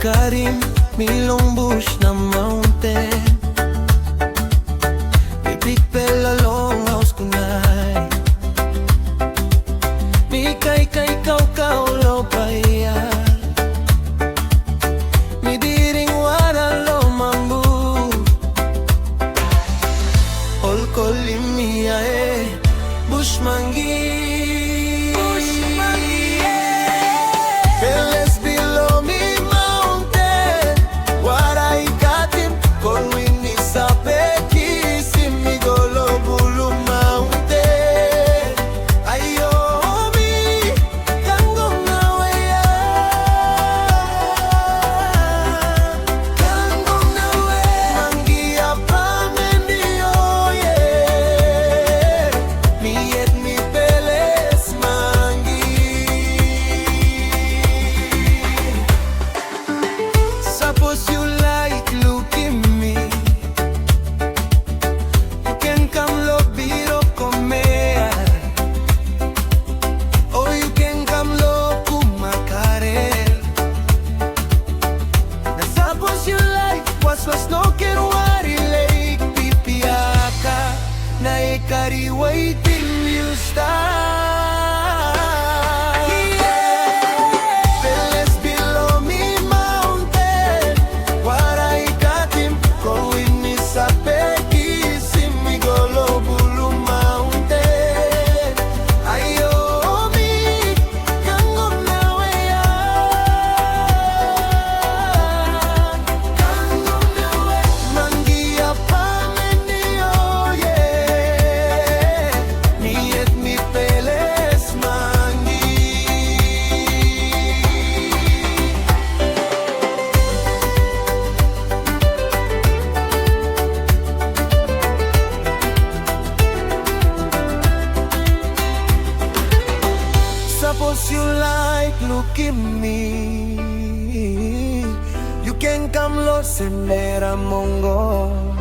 karim, milong bush na mountain. Bibig pela longhouse kunay. Mi kay kau law bayar. Mi diring wara lo mambu. Ol kolimia bush mangi. Was no quiero lake pipiaka na ikari waiting you start. Suppose you like look at me, you can come los en Mongo.